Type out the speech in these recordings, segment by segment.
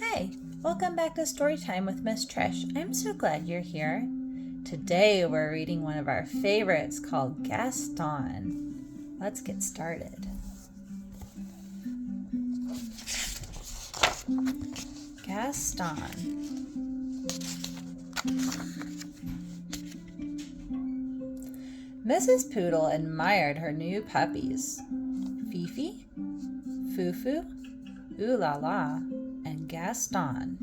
Hi, welcome back to Storytime with Miss Trish. I'm so glad you're here. Today we're reading one of our favorites called Gaston. Let's get started. Gaston. Mrs. Poodle admired her new puppies, Fifi, Fufu, Ooh La La, and Gaston.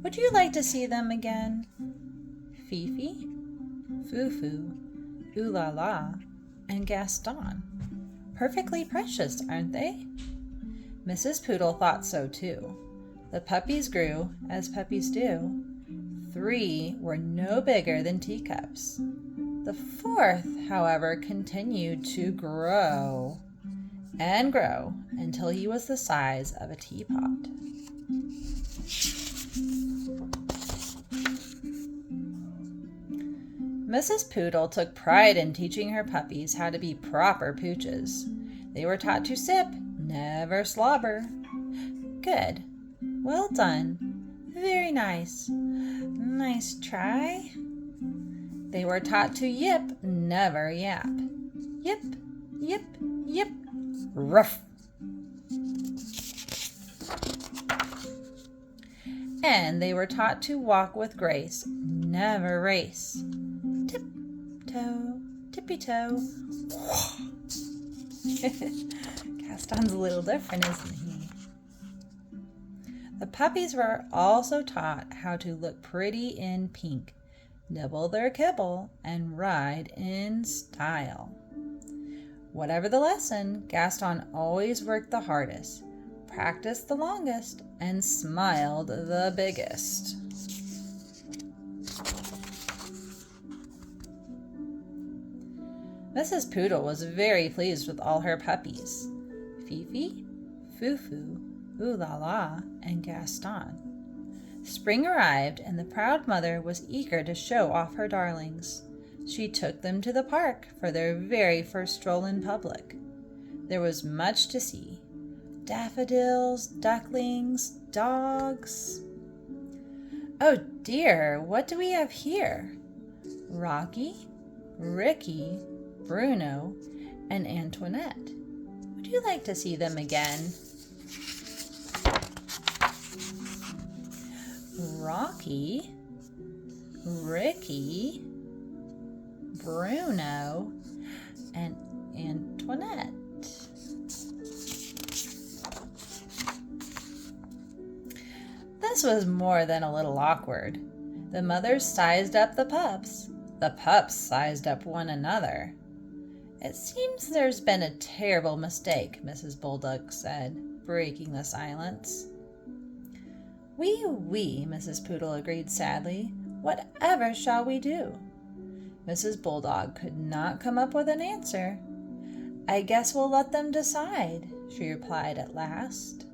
Would you like to see them again? Fifi, Fufu, Ooh La La, and Gaston. Perfectly precious, aren't they? Mrs. Poodle thought so too. The puppies grew, as puppies do. 3 were no bigger than teacups. The 4th, however, continued to grow and grow until he was the size of a teapot. Mrs. Poodle took pride in teaching her puppies how to be proper pooches. They were taught to sip, never slobber. Good. Well done. Very nice. Nice try. They were taught to yip, never yap. Yip, yip, yip. Ruff. And they were taught to walk with grace, never race. Tip-toe, tippy-toe. Gaston's a little different, isn't he? The puppies were also taught how to look pretty in pink, nibble their kibble, and ride in style. Whatever the lesson, Gaston always worked the hardest, practiced the longest, and smiled the biggest. Mrs. Poodle was very pleased with all her puppies, Fifi, Fufu, Ooh La La, and Gaston. Spring arrived, and the proud mother was eager to show off her darlings. She took them to the park for their very first stroll in public. There was much to see. Daffodils, ducklings, dogs. Oh dear, what do we have here? Rocky, Ricky, Bruno, and Antoinette. Would you like to see them again? Rocky, Ricky, Bruno, and Antoinette. This was more than a little awkward. The mothers sized up the pups. The pups sized up one another. It seems there's been a terrible mistake, Mrs. Bulldog said, breaking the silence. Oui, Mrs. Poodle agreed sadly. Whatever shall we do? Mrs. Bulldog could not come up with an answer. I guess we'll let them decide, she replied at last.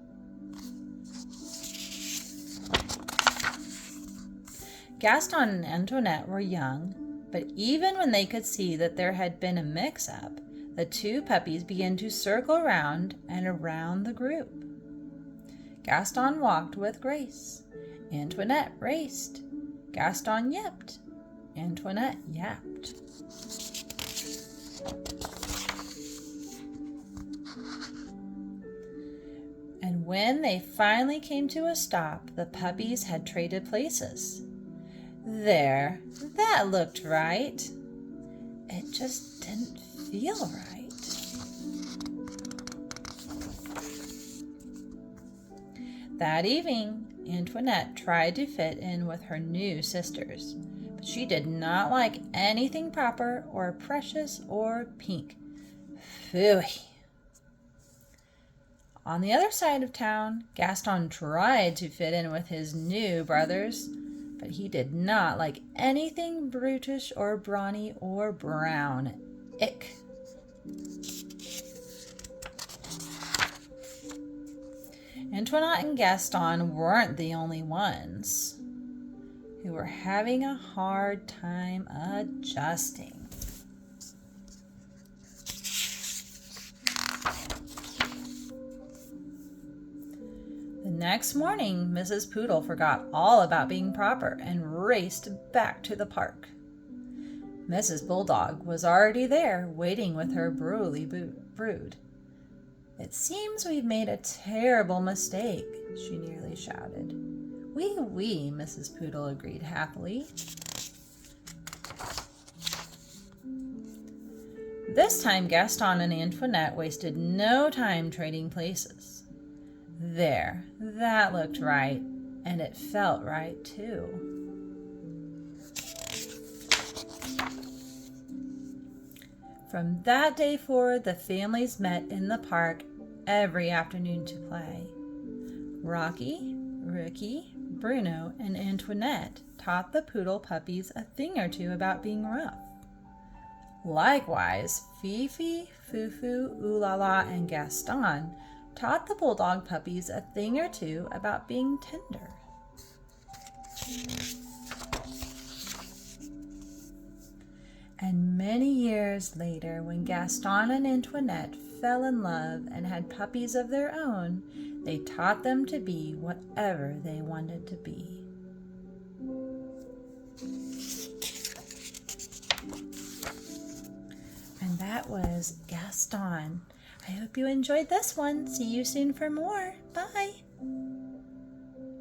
Gaston and Antoinette were young, but even when they could see that there had been a mix-up, the 2 puppies began to circle round and around the group. Gaston walked with grace. Antoinette raced. Gaston yipped. Antoinette yapped. And when they finally came to a stop, the puppies had traded places. There, that looked right. It just didn't feel right. That evening, Antoinette tried to fit in with her new sisters, but she did not like anything proper or precious or pink. Phooey. On the other side of town, Gaston tried to fit in with his new brothers, but he did not like anything brutish or brawny or brown. Ick. Antoinette and Gaston weren't the only ones who were having a hard time adjusting. Next morning, Mrs. Poodle forgot all about being proper and raced back to the park. Mrs. Bulldog was already there, waiting with her brood. "It seems we've made a terrible mistake," she nearly shouted. "Oui, Mrs. Poodle agreed happily. This time Gaston and Antoinette wasted no time trading places. There, that looked right, and it felt right too. From that day forward, the families met in the park every afternoon to play. Rocky, Ricky, Bruno, and Antoinette taught the poodle puppies a thing or two about being rough. Likewise, Fifi, Fufu, Oolala, and Gaston taught the bulldog puppies a thing or two about being tender. And many years later, when Gaston and Antoinette fell in love and had puppies of their own, they taught them to be whatever they wanted to be. And that was Gaston. I hope you enjoyed this one. See you soon for more. Bye.